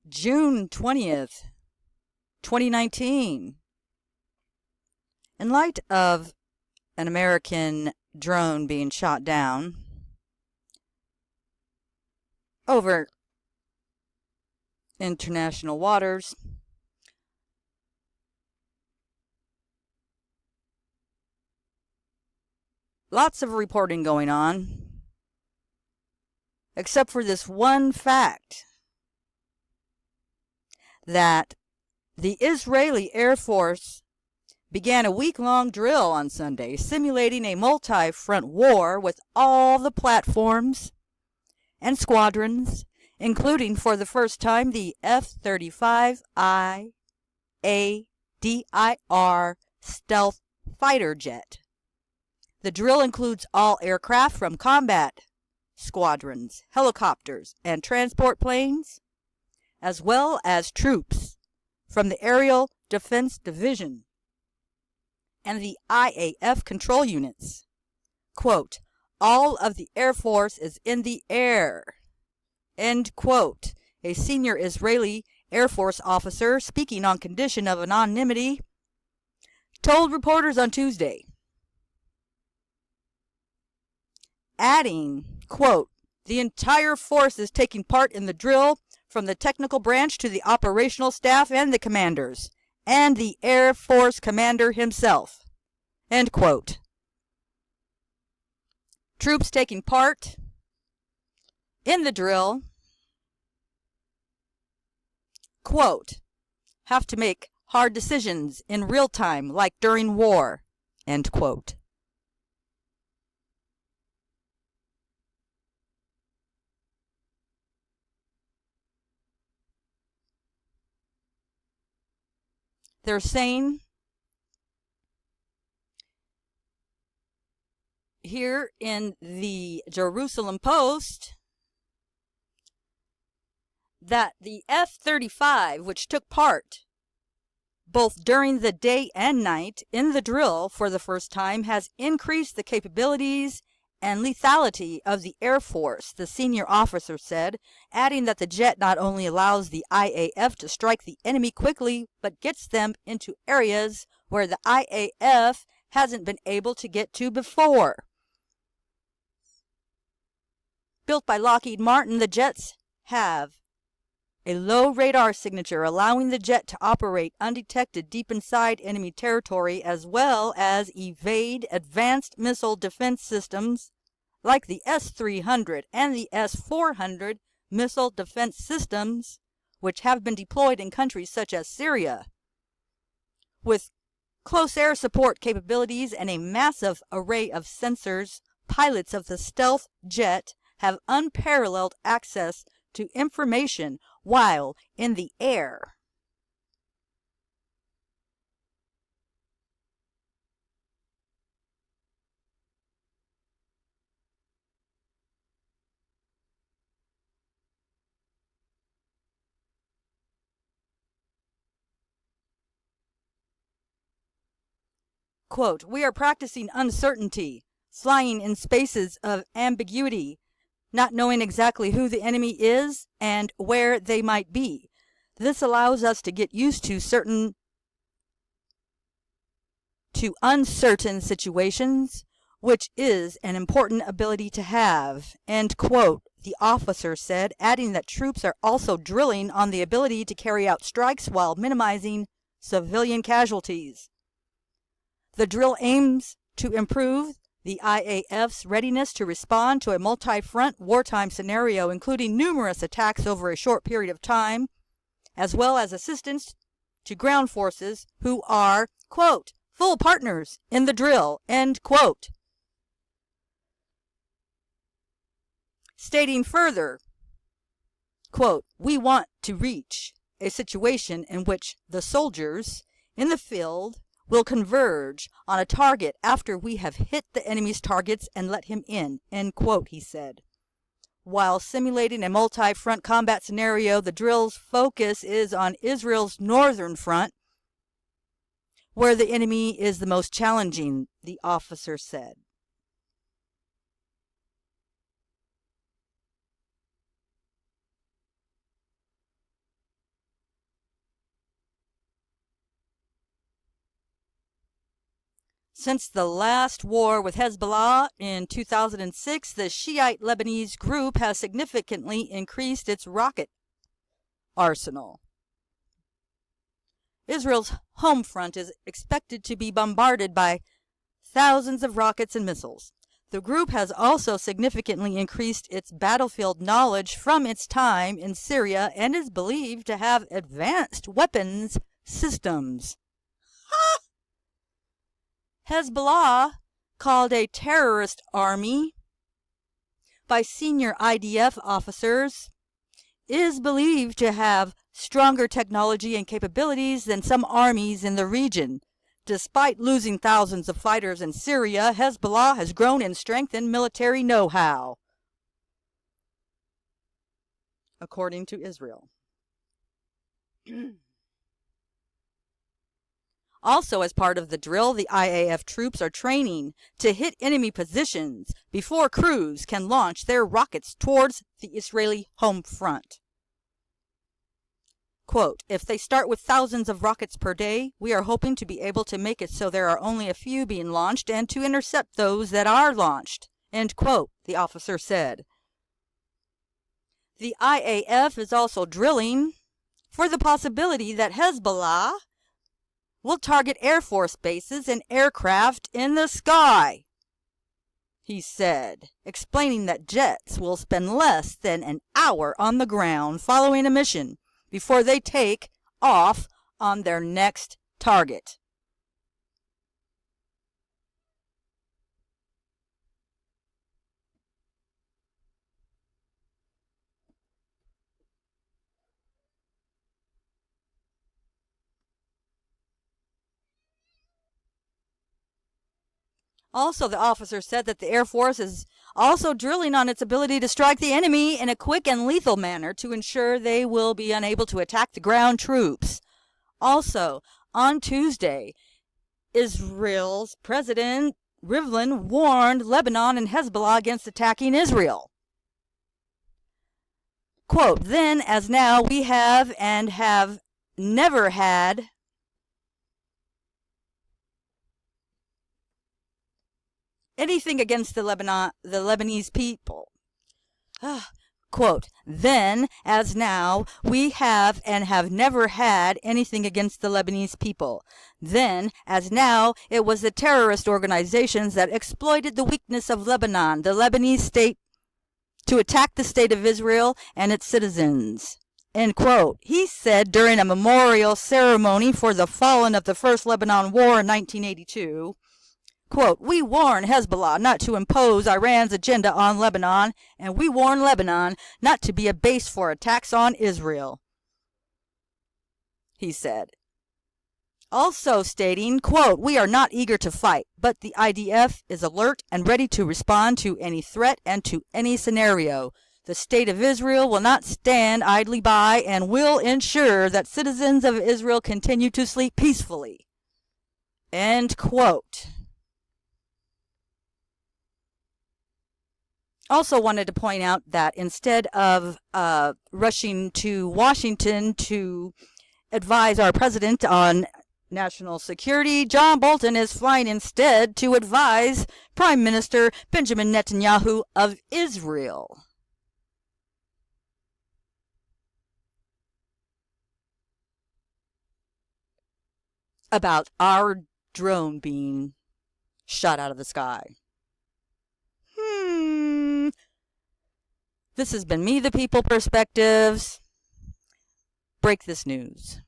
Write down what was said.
June 20th, 2019. In light of an American drone being shot down over international waters, lots of reporting going on, except for this one fact that the Israeli Air Force began a week-long drill on Sunday, simulating a multi-front war with all the platforms and squadrons, including for the first time the F-35I ADIR stealth fighter jet. The drill includes all aircraft from combat squadrons, helicopters, and transport planes, as well as troops from the Aerial Defense Division and the IAF control units. Quote, all of the Air Force is in the air. End quote. A senior Israeli Air Force officer, speaking on condition of anonymity, told reporters on Tuesday, adding, quote, the entire force is taking part in the drill, from the technical branch to the operational staff and the commanders, and the Air Force commander himself. End quote. Troops taking part in the drill, quote, have to make hard decisions in real time like during war. End quote. They're saying here in the Jerusalem Post that the F-35, which took part both during the day and night in the drill for the first time, has increased the capabilities and lethality of the Air Force, the senior officer said, adding that the jet not only allows the IAF to strike the enemy quickly, but gets them into areas where the IAF hasn't been able to get to before. Built by Lockheed Martin, the jets have a low radar signature, allowing the jet to operate undetected deep inside enemy territory, as well as evade advanced missile defense systems like the S-300 and the S-400 missile defense systems, which have been deployed in countries such as Syria. With close air support capabilities and a massive array of sensors, pilots of the stealth jet have unparalleled access to information while in the air. Quote, we are practicing uncertainty, flying in spaces of ambiguity, not knowing exactly who the enemy is and where they might be. This allows us to get used to uncertain situations, which is an important ability to have. End quote, the officer said, adding that troops are also drilling on the ability to carry out strikes while minimizing civilian casualties. The drill aims to improve the IAF's readiness to respond to a multi-front wartime scenario, including numerous attacks over a short period of time, as well as assistance to ground forces who are, quote, full partners in the drill, end quote. Stating further, quote, we want to reach a situation in which the soldiers in the field will converge on a target after we have hit the enemy's targets and let him in, end quote, he said. While simulating a multi-front combat scenario, the drill's focus is on Israel's northern front, where the enemy is the most challenging, the officer said. Since the last war with Hezbollah in 2006, the Shiite Lebanese group has significantly increased its rocket arsenal. Israel's home front is expected to be bombarded by thousands of rockets and missiles. The group has also significantly increased its battlefield knowledge from its time in Syria and is believed to have advanced weapons systems. Hezbollah, called a terrorist army by senior IDF officers, is believed to have stronger technology and capabilities than some armies in the region. Despite losing thousands of fighters in Syria, Hezbollah has grown in strength and military know-how, according to Israel. Also, as part of the drill, the IAF troops are training to hit enemy positions before crews can launch their rockets towards the Israeli home front. Quote, "If they start with thousands of rockets per day, we are hoping to be able to make it so there are only a few being launched and to intercept those that are launched," end quote, the officer said. The IAF is also drilling for the possibility that Hezbollah will target Air Force bases and aircraft in the sky, he said, explaining that jets will spend less than an hour on the ground following a mission before they take off on their next target. Also, the officer said that the Air Force is also drilling on its ability to strike the enemy in a quick and lethal manner to ensure they will be unable to attack the ground troops. Also, on Tuesday, Israel's President Rivlin warned Lebanon and Hezbollah against attacking Israel. Quote, "Then, as now, we have and have never had anything against the Lebanese people." Quote, "Then, as now, we have and have never had anything against the Lebanese people. Then, as now, it was the terrorist organizations that exploited the weakness of Lebanon, the Lebanese state, to attack the state of Israel and its citizens," end quote, he said during a memorial ceremony for the fallen of the First Lebanon War in 1982. Quote, "We warn Hezbollah not to impose Iran's agenda on Lebanon, and we warn Lebanon not to be a base for attacks on Israel," he said. Also stating, quote, "We are not eager to fight, but the IDF is alert and ready to respond to any threat and to any scenario. The state of Israel will not stand idly by and will ensure that citizens of Israel continue to sleep peacefully," end quote. Also wanted to point out that instead of rushing to Washington to advise our president on national security, John Bolton is flying instead to advise Prime Minister Benjamin Netanyahu of Israel. About our drone being shot out of the sky. This has been Me the People Perspectives. Break this news.